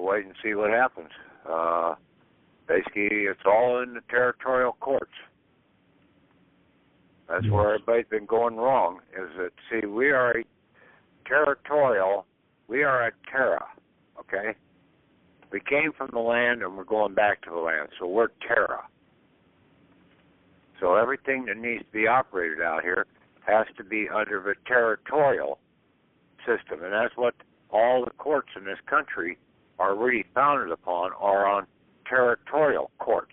we'll wait and see what happens. Basically, it's all in the territorial courts. That's where everybody's been going wrong, is that, see, we are a territorial, we are a terra, okay? We came from the land and we're going back to the land, so we're terra. So everything that needs to be operated out here has to be under the territorial system, and that's what all the courts in this country are really founded upon, are on territorial courts.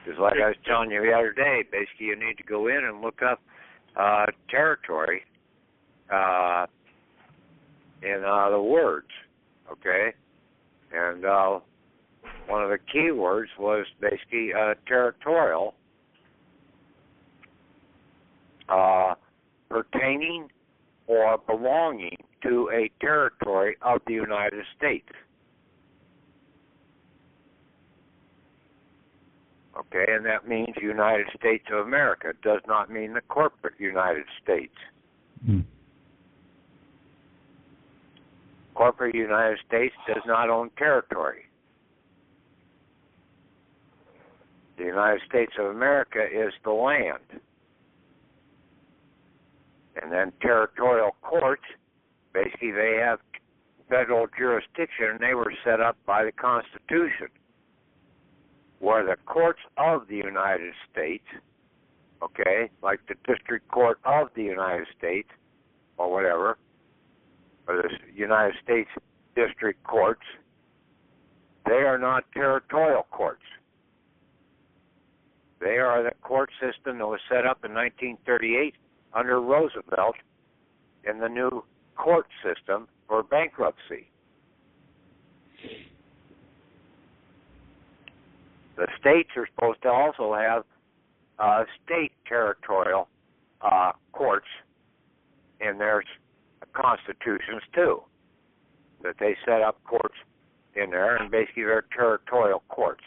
Just like I was telling you the other day, basically you need to go in and look up territory in the words, okay? And one of the key words was basically territorial, pertaining or belonging to a territory of the United States. Okay, and that means United States of America. It does not mean the corporate United States. Corporate United States does not own territory. The United States of America is the land. And then territorial courts, basically they have federal jurisdiction, and they were set up by the Constitution, where the courts of the United States, okay, like the District Court of the United States, or whatever, or the United States District Courts, they are not territorial courts. They are the court system that was set up in 1938 under Roosevelt in the new court system for bankruptcy. The states are supposed to also have state territorial courts in their constitutions too, that they set up courts in there, and basically they're territorial courts.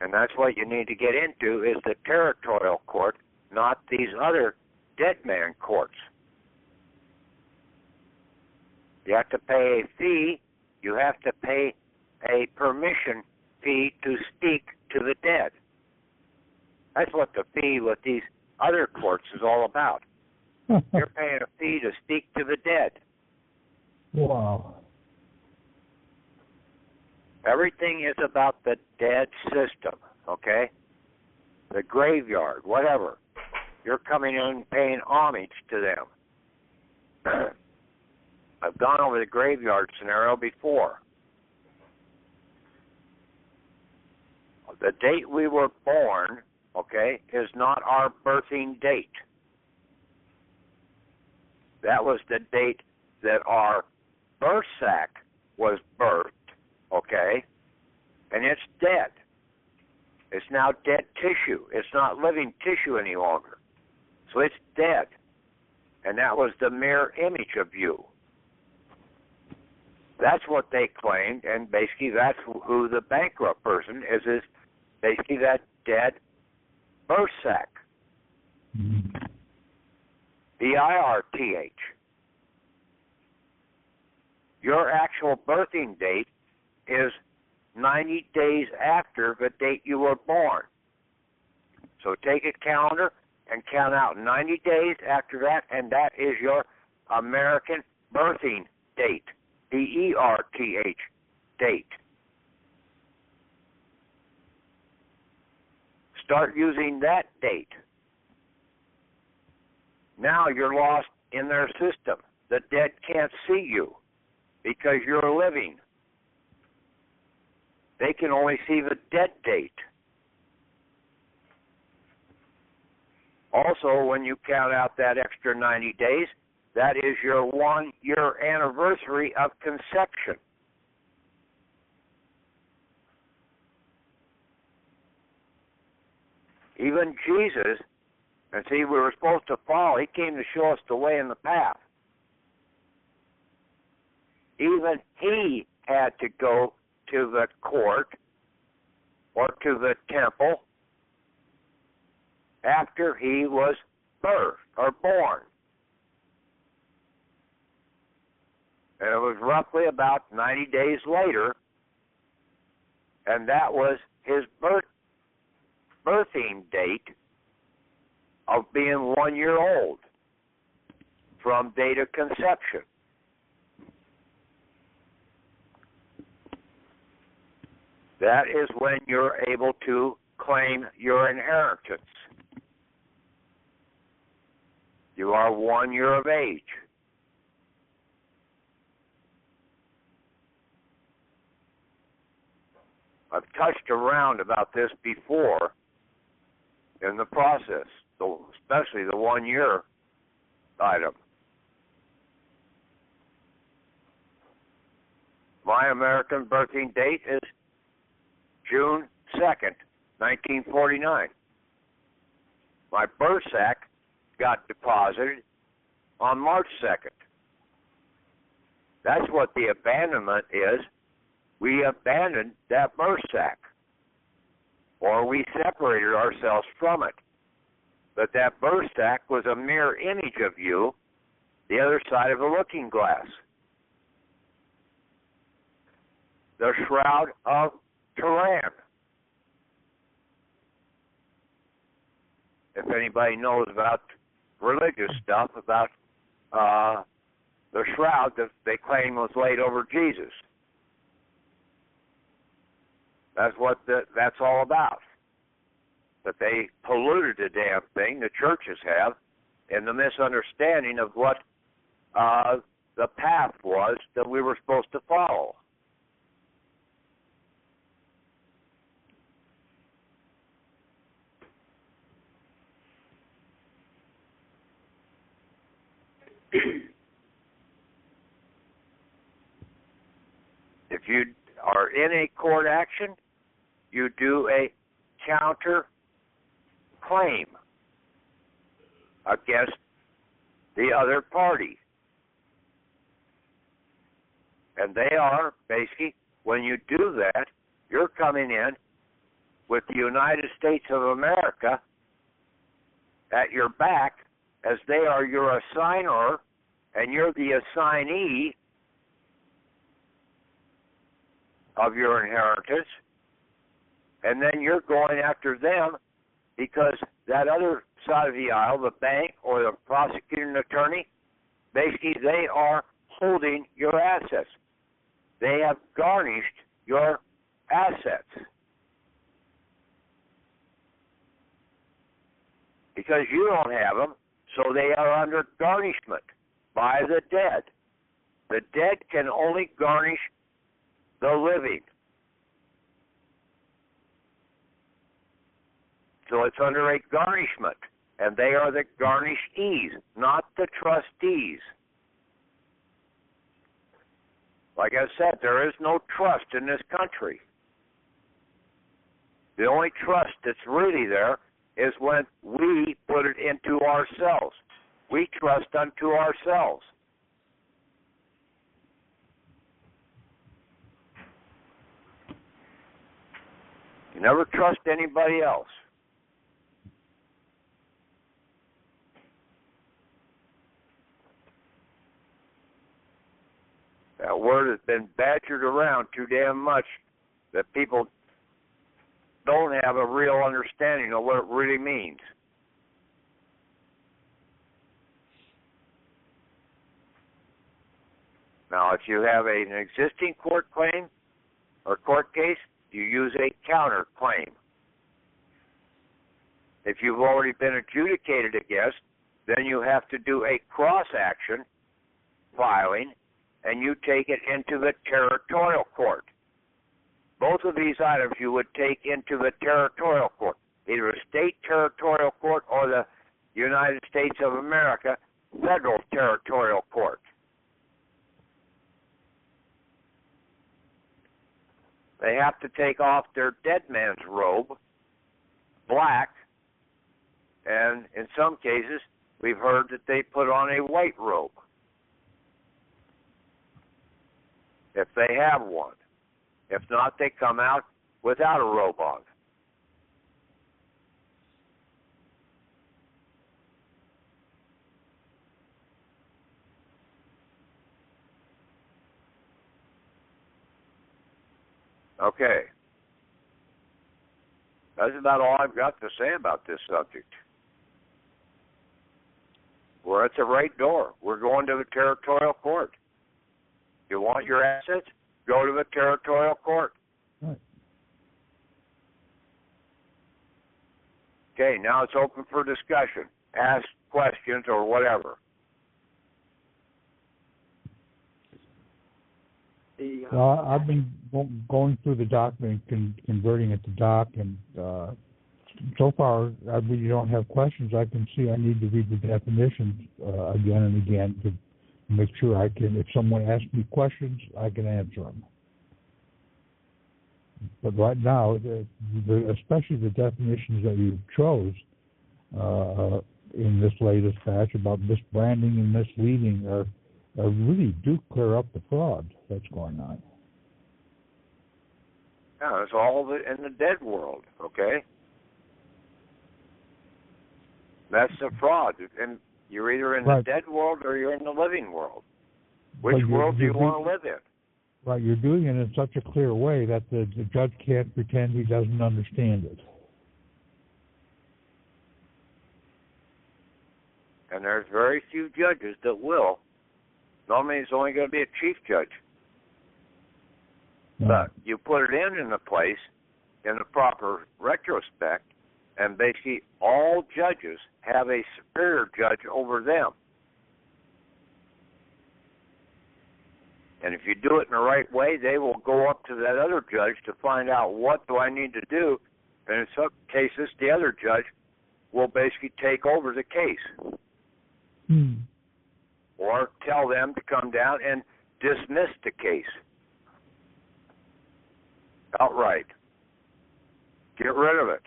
And that's what you need to get into, is the territorial court, not these other dead man courts. You have to pay a fee. You have to pay a permission fee to speak to the dead. That's what the fee with these other courts is all about. You're paying a fee to speak to the dead. Wow. Everything is about the dead system, okay? The graveyard, whatever. You're coming in and paying homage to them. I've gone over the graveyard scenario before. The date we were born, okay, is not our birthing date. That was the date that our birth sac was birthed, okay, and it's dead. It's now dead tissue. It's not living tissue any longer. So it's dead. And that was the mirror image of you. That's what they claimed, and basically that's who the bankrupt person is basically that dead birth sac. BIRTH. Your actual birthing date is 90 days after the date you were born. So take a calendar and count out 90 days after that, and that is your American birthing date. BERTH date. Start using that date. Now you're lost in their system. The dead can't see you because you're living. They can only see the dead date. Also, when you count out that extra 90 days, that is your 1-year anniversary of conception. Even Jesus, and see, we were supposed to follow. He came to show us the way and the path. Even he had to go to the court or to the temple after he was birthed or born. And it was roughly about 90 days later, and that was his birthing date of being 1 year old from date of conception. That is when you're able to claim your inheritance. You are 1 year of age. I've touched around about this before in the process, especially the 1 year item. My American birthing date is June 2nd, 1949. My birth sack got deposited on March 2nd. That's what the abandonment is. We abandoned that birth sack, or we separated ourselves from it. But that birth sack was a mirror image of you, the other side of a looking glass. The Shroud of Turin. If anybody knows about religious stuff, about the shroud that they claim was laid over Jesus. That's what that's all about. But they polluted the damn thing, the churches have, in the misunderstanding of what the path was that we were supposed to follow. If you are in a court action, you do a counter claim against the other party. And they are, basically, when you do that, you're coming in with the United States of America at your back, as they are your assigner and you're the assignee of your inheritance, and then you're going after them because that other side of the aisle, the bank or the prosecuting attorney, basically they are holding your assets. They have garnished your assets because you don't have them, so they are under garnishment by the dead. The dead can only garnish the living. So it's under a garnishment, and they are the garnishees, not the trustees. Like I said, there is no trust in this country. The only trust that's really there is when we put it into ourselves. We trust unto ourselves. You never trust anybody else. That word has been badgered around too damn much that people don't have a real understanding of what it really means. Now, if you have an existing court claim or court case, you use a counterclaim. If you've already been adjudicated against, then you have to do a cross-action filing, and you take it into the territorial court. Both of these items you would take into the territorial court, either a state territorial court or the United States of America federal territorial court. They have to take off their dead man's robe, black, and in some cases, we've heard that they put on a white robe, if they have one. If not, they come out without a robe on. Okay. That's about all I've got to say about this subject. We're at the right door. We're going to the territorial court. You want your assets? Go to the territorial court. Right. Okay, now it's open for discussion. Ask questions or whatever. Well, I've been going through the document, converting it to doc, and so far I really don't have questions. I can see I need to read the definitions again and again to make sure I can, if someone asks me questions, I can answer them. But right now, especially the definitions that you chose in this latest batch about misbranding and misleading really do clear up the fraud that's going on. Yeah, it's all in the dead world, okay? That's the fraud. And you're either in the dead world or you're in the living world. Which world do you want to live in? Right, you're doing it in such a clear way that the judge can't pretend he doesn't understand it. And there's very few judges that will. Normally it's only going to be a chief judge. No. But you put it in a place, in the proper retrospect, and basically all judges have a superior judge over them. And if you do it in the right way, they will go up to that other judge to find out what do I need to do. And in some cases, the other judge will basically take over the case. Or tell them to come down and dismiss the case outright. Get rid of it.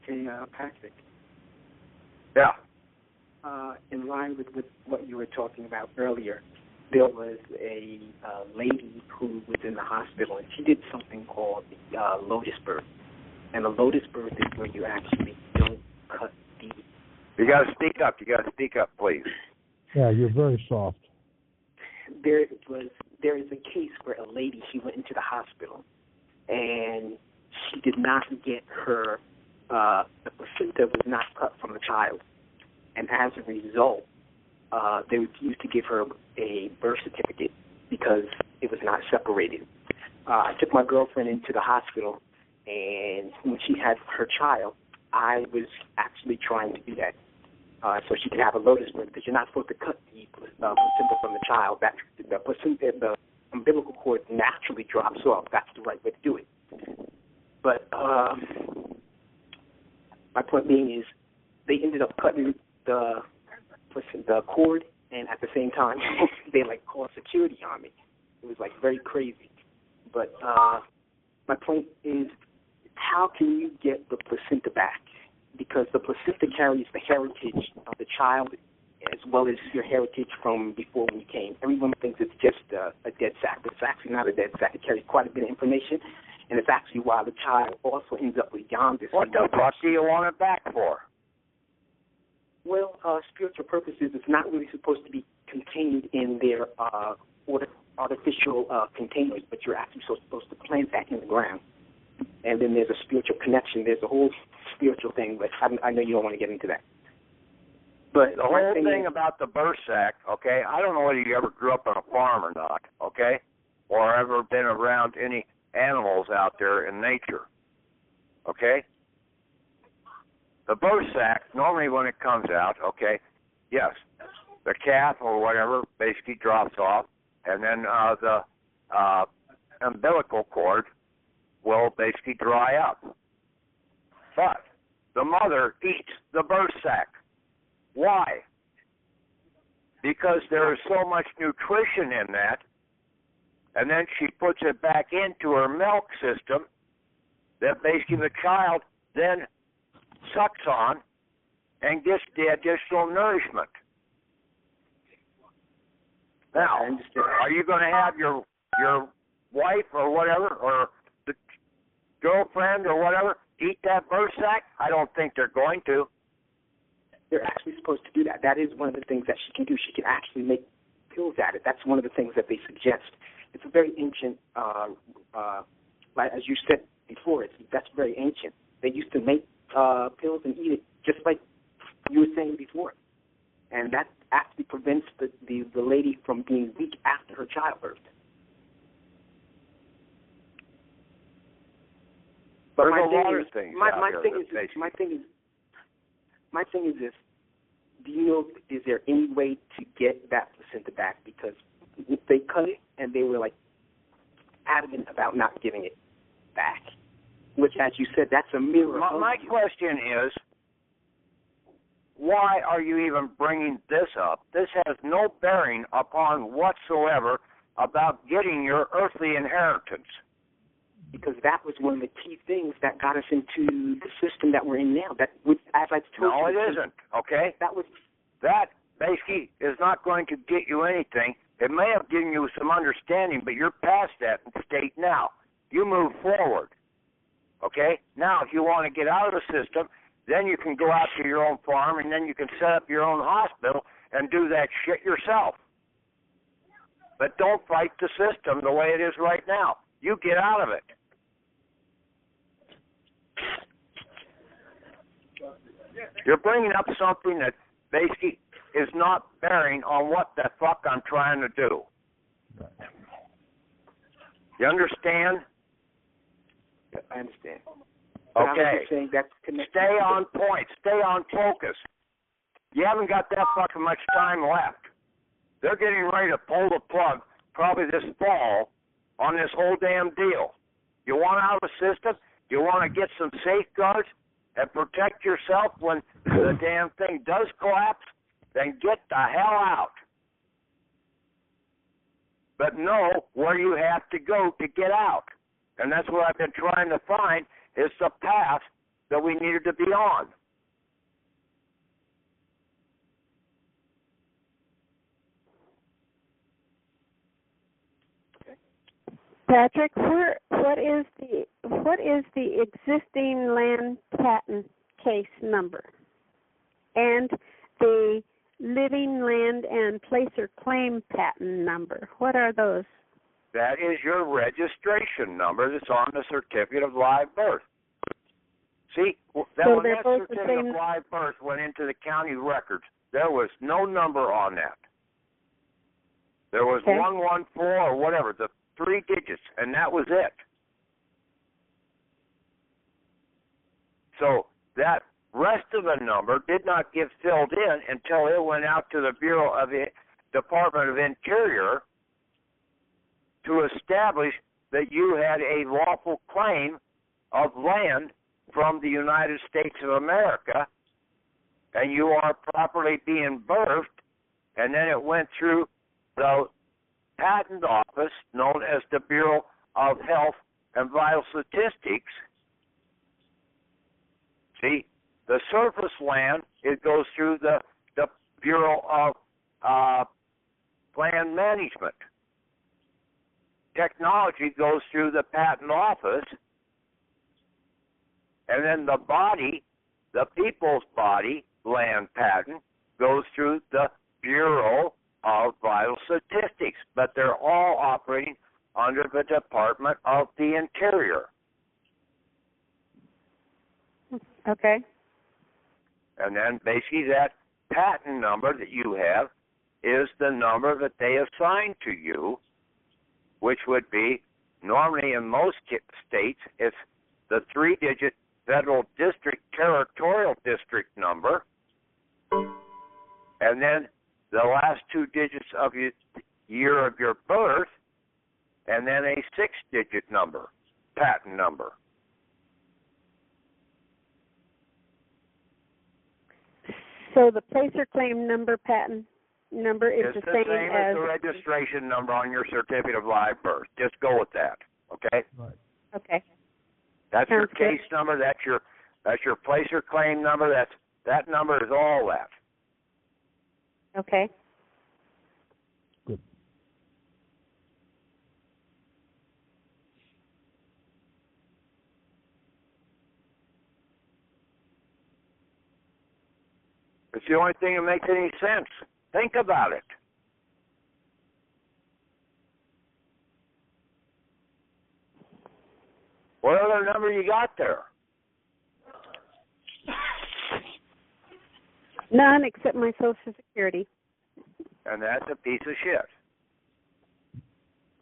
Hey, Patrick. Yeah. In line with what you were talking about earlier, there was a lady who was in the hospital, and she did something called the lotus birth. And a lotus birth is where you actually don't cut the... You got to speak up. You got to speak up, please. Yeah, you're very soft. There is a case where a lady, she went into the hospital, and she did not get her, the placenta was not cut from the child. And as a result, they refused to give her a birth certificate because it was not separated. I took my girlfriend into the hospital, and when she had her child, I was actually trying to do that so she could have a lotus birth, because you're not supposed to cut the placenta from the child. The umbilical cord naturally drops off. That's the right way to do it. But my point being is they ended up cutting the cord, and at the same time, they called security on me. It was very crazy. But my point is, how can you get the placenta back? Because the placenta carries the heritage of the child as well as your heritage from before when you came. Everyone thinks it's just a dead sack, but it's actually not a dead sack. It carries quite a bit of information, and it's actually why the child also ends up with jaundice. What the fuck do you want it back for? Well, spiritual purposes, it's not really supposed to be contained in their artificial containers, but you're actually supposed to plant that in the ground. And then there's a spiritual connection. There's a whole spiritual thing, but I know you don't want to get into that. But the whole thing about the birth sac, okay, I don't know whether you ever grew up on a farm or not, okay, or ever been around any animals out there in nature, okay? The birth sac, normally when it comes out, okay, yes, the calf or whatever basically drops off, and then the umbilical cord will basically dry up. But the mother eats the birth sac. Why? Because there is so much nutrition in that, and then she puts it back into her milk system that basically the child then sucks on and gets the additional nourishment. Now, are you going to have your wife or whatever, or the girlfriend or whatever, eat that birth sac? I don't think they're going to. They're actually supposed to do that. That is one of the things that she can do. She can actually make pills at it. That's one of the things that they suggest. It's a very ancient, like as you said before, that's very ancient. They used to make pills and eat it just like you were saying before. And that actually prevents the lady from being weak after her childbirth. But my thing is this: do you know, is there any way to get that placenta back? Because they cut it and they were like adamant about not giving it back. Which, as you said, that's a mirror. My question is, why are you even bringing this up? This has no bearing upon whatsoever about getting your earthly inheritance. Because that was one of the key things that got us into the system that we're in now. That, as I told you, no, it isn't. Okay, that basically is not going to get you anything. It may have given you some understanding, but you're past that state now. You move forward. Okay, now if you want to get out of the system, then you can go out to your own farm, and then you can set up your own hospital and do that shit yourself. But don't fight the system the way it is right now. You get out of it. You're bringing up something that basically is not bearing on what the fuck I'm trying to do. You understand? I understand. Okay. Stay on point. Stay on focus. You haven't got that fucking much time left. They're getting ready to pull the plug probably this fall on this whole damn deal. You want out of the system? You want to get some safeguards and protect yourself when the damn thing does collapse? Then get the hell out. But know where you have to go to get out. And that's what I've been trying to find, is the path that we needed to be on. Patrick, what is the existing land patent case number and the living land and placer claim patent number? What are those? That is your registration number that's on the certificate of live birth. See, when that certificate of live birth went into the county records, there was no number on that. There was 114 or whatever, the 3 digits, and that was it. So that rest of the number did not get filled in until it went out to the Bureau of the Department of Interior to establish that you had a lawful claim of land from the United States of America, and you are properly being birthed, and then it went through the patent office known as the Bureau of Health and Vital Statistics. See, the surface land, it goes through the Bureau of Land Management. Technology goes through the patent office, and then the body, the people's body land patent, goes through the Bureau of Vital Statistics, but they're all operating under the Department of the Interior. Okay. And then basically that patent number that you have is the number that they assign to you, which would be, normally in most states, it's the 3-digit federal district territorial district number, and then the last 2 digits of your year of your birth, and then a 6-digit number, patent number. So the placer claim number, patent number is it's the same as the registration number on your certificate of live birth. Just go with that, okay? Right. Okay. That's Sounds your case good. number. That's your placer claim number. That number is all that. Okay. Good. It's the only thing that makes any sense. Think about it. What other number you got there? None except my Social Security. And that's a piece of shit.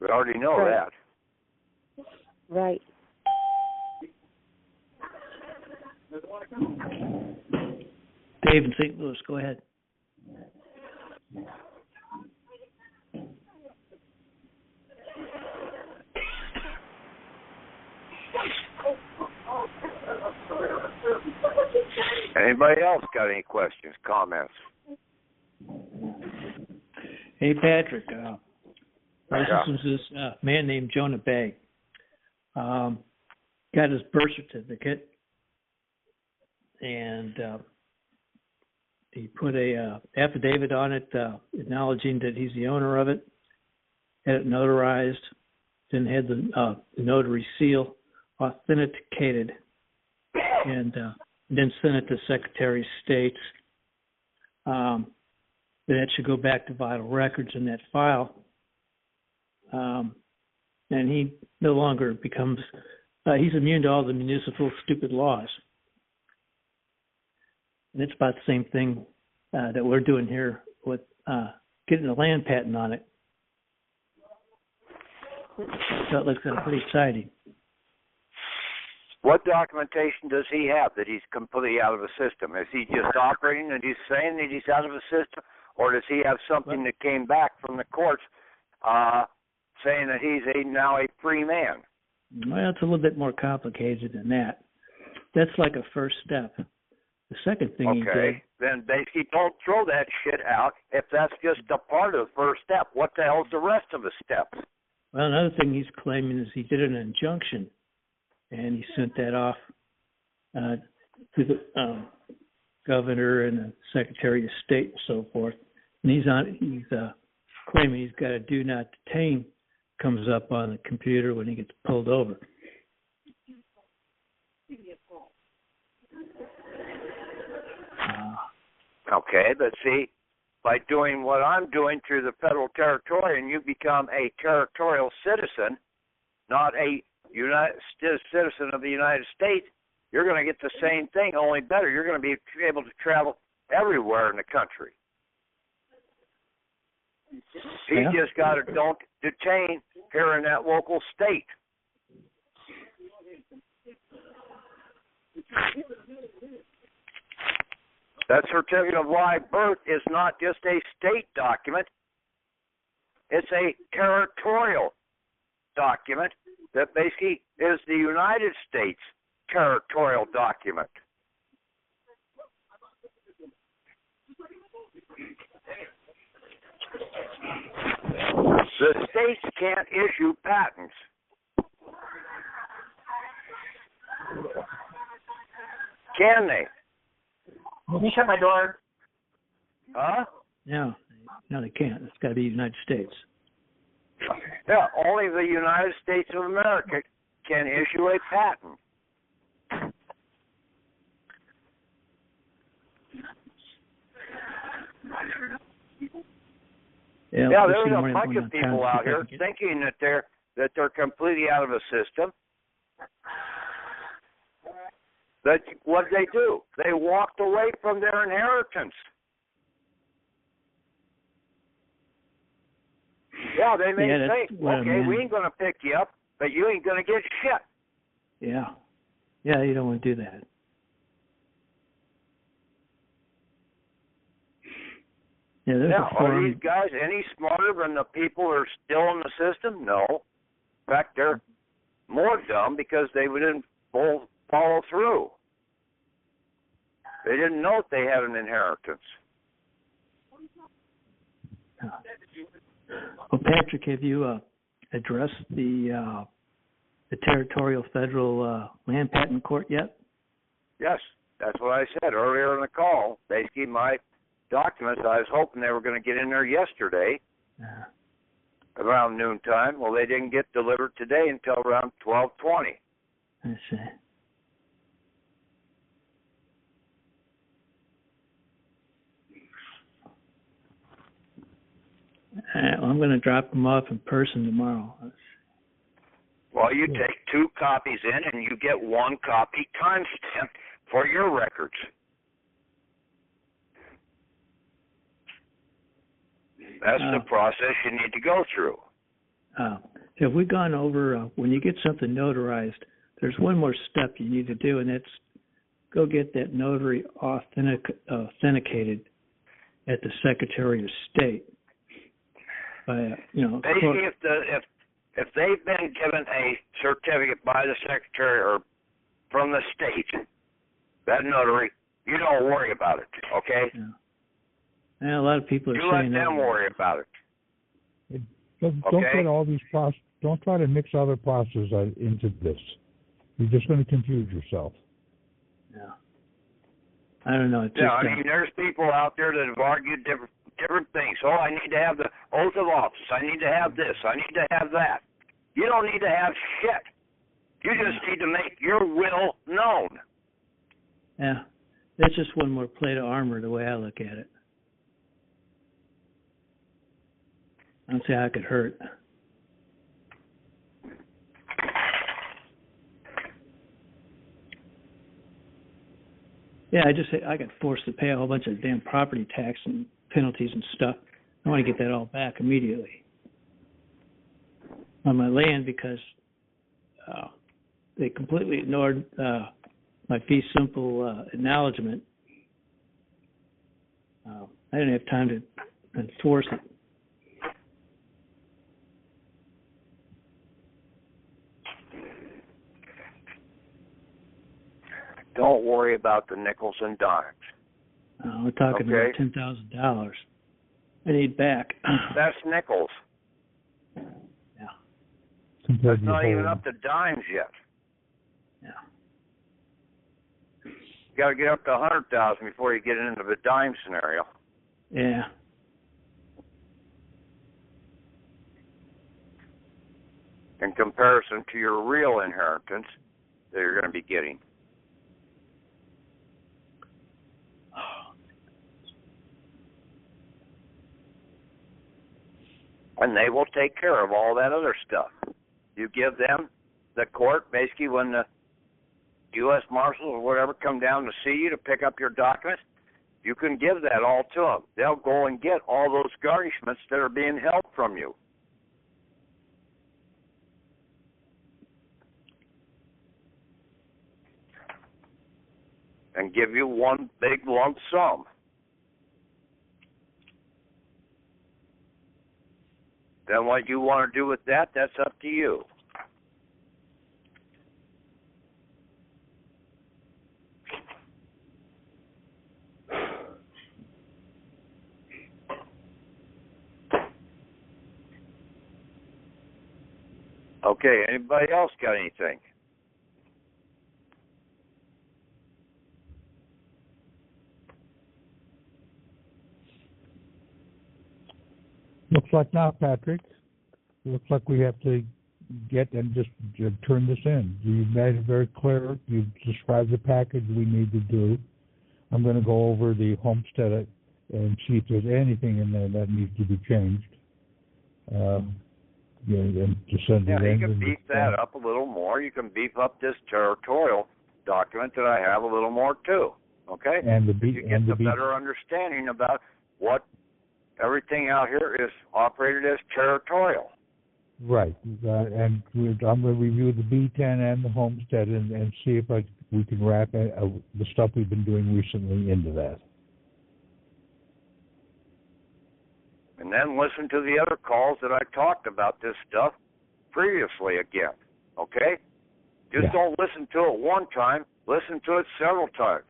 We already know Right. that. Right. Dave in St. Louis, go ahead. Anybody else got any questions, comments? Hey, Patrick. This Yeah. was this man named Jonah Bay. Got his birth certificate, and he put a affidavit on it acknowledging that he's the owner of it, had it notarized, then had the notary seal authenticated, and then sent it to Secretary of State. Then it should go back to Vital Records in that file. And he no longer becomes, he's immune to all the municipal stupid laws. And it's about the same thing that we're doing here with getting a land patent on it. So it looks pretty exciting. What documentation does he have that he's completely out of the system? Is he just operating and he's saying that he's out of the system? Or does he have something that came back from the courts saying that he's now a free man? Well, it's a little bit more complicated than that. That's like a first step. The second thing he did... Okay, then basically don't throw that shit out if that's just a part of the first step. What the hell's the rest of the steps? Well, another thing he's claiming is he did an injunction, and he sent that off to the governor and the Secretary of State and so forth. And he's claiming he's got a do not detain comes up on the computer when he gets pulled over. Okay, but see, by doing what I'm doing through the federal territorial, you become a territorial citizen, not a citizen of the United States. You're going to get the same thing, only better. You're going to be able to travel everywhere in the country. He just got to don't detain here in that local state. That certificate of live birth is not just a state document. It's a territorial document that basically is the United States territorial document. The states can't issue patents. Can they? Can you shut my door? Huh? No, they can't. It's got to be the United States. Yeah, only the United States of America can issue a patent. Yeah, there's a bunch of people out here thinking that they're completely out of the system. But what did they do? They walked away from their inheritance. Yeah, they may say, okay, we ain't going to pick you up, but you ain't going to get shit. Yeah, you don't want to do that. Are these guys any smarter than the people who are still in the system? No. In fact, they're more dumb because they didn't follow through. They didn't know they had an inheritance. Well, Patrick, have you addressed the territorial federal land patent court yet? Yes, that's what I said earlier in the call. Basically, my documents, I was hoping they were going to get in there yesterday around noontime. Well, they didn't get delivered today until around 12:20. I see. Well, I'm going to drop them off in person tomorrow. Well, Well, you take 2 copies in and you get 1 copy timestamped for your records. That's the process you need to go through. Have we gone over, when you get something notarized, there's one more step you need to do, and that's go get that notary authenticated at the Secretary of State. Basically, if they've been given a certificate by the Secretary or from the state, that notary, you don't worry about it, okay? Yeah, a lot of people are saying that. You let them worry about it. Don't put all these don't try to mix other processes into this. You're just going to confuse yourself. Yeah. I don't know. There's people out there that have argued different things. Oh, I need to have the oath of office. I need to have this. I need to have that. You don't need to have shit. You just need to make your will known. Yeah. That's just one more plate of armor, the way I look at it. I don't see how it could hurt. Yeah, I got forced to pay a whole bunch of damn property tax and penalties and stuff. I want to get that all back immediately on my land because they completely ignored my fee simple acknowledgement. I didn't have time to enforce it. Don't worry about the nickels and dimes. We're talking about $10,000. I need back. That's nickels. Yeah. That's not even up to dimes yet. Yeah. You got to get up to 100,000 before you get into the dime scenario. Yeah. In comparison to your real inheritance that you're going to be getting. And they will take care of all that other stuff. You give them the court, basically when the U.S. Marshals or whatever come down to see you to pick up your documents, you can give that all to them. They'll go and get all those garnishments that are being held from you. And give you one big lump sum. Then what you want to do with that, that's up to you. Okay, anybody else got anything? Looks like not, Patrick. Looks like we have to get and just turn this in. You've made it very clear. You've described the package we need to do. I'm going to go over the homestead and see if there's anything in there that needs to be changed. And to send it in. You can beef that up a little more. You can beef up this territorial document that I have a little more too. Okay? You get the better understanding about what everything out here is operated as territorial. Right. And I'm going to review the B10 and the homestead and see if we can wrap the stuff we've been doing recently into that. And then listen to the other calls that I talked about this stuff previously again. Okay? Just don't listen to it one time. Listen to it several times.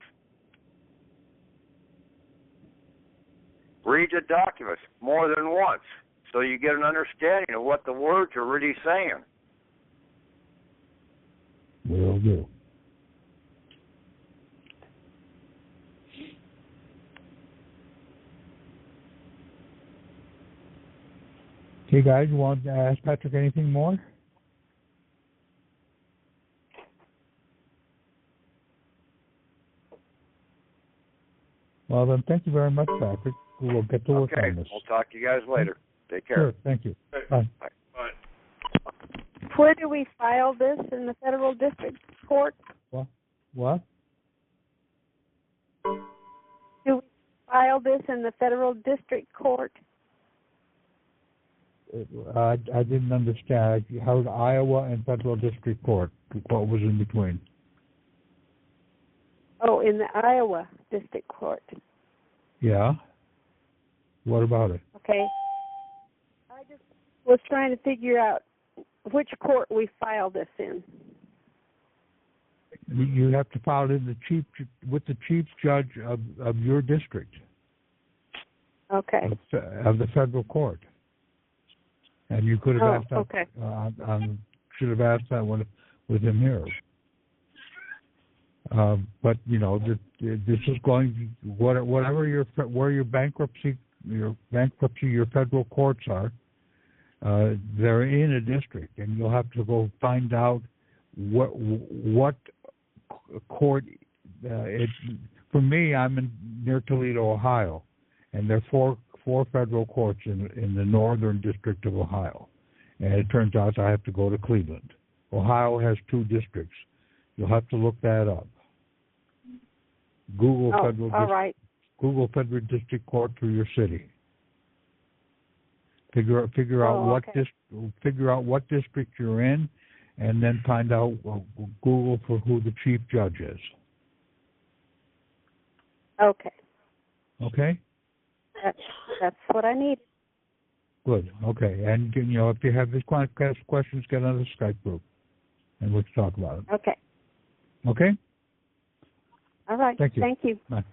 Read the documents more than once so you get an understanding of what the words are really saying. Will do. Okay, guys, you want to ask Patrick anything more? Well, then, thank you very much, Patrick. We'll get to work on this. We'll talk to you guys later. Take care. Sure, thank you. Bye. Bye. Where do we file this, in the federal district court? What? Do we file this in the federal district court? I didn't understand. How Iowa and federal district court? What was in between? Oh, in the Iowa district court. Yeah. What about it? Okay. I just was trying to figure out which court we file this in. You have to file it with the chief judge of your district. Okay. Of the federal court. And you could have asked that. Okay. Should have asked that with him here. But this is going whatever your bankruptcy, your federal courts are. They're in a district, and you'll have to go find out what court. For me, I'm near Toledo, Ohio, and there are four federal courts in the northern district of Ohio, and it turns out I have to go to Cleveland. Ohio has 2 districts. You'll have to look that up. Google federal district court for your city. Figure out what district you're in, and then find out Google for who the chief judge is. Okay. Okay. That's what I need. Good. Okay. And if you have these questions, get on the Skype group, and we'll talk about it. Okay. Okay. All right. Thank you. Thank you. Bye.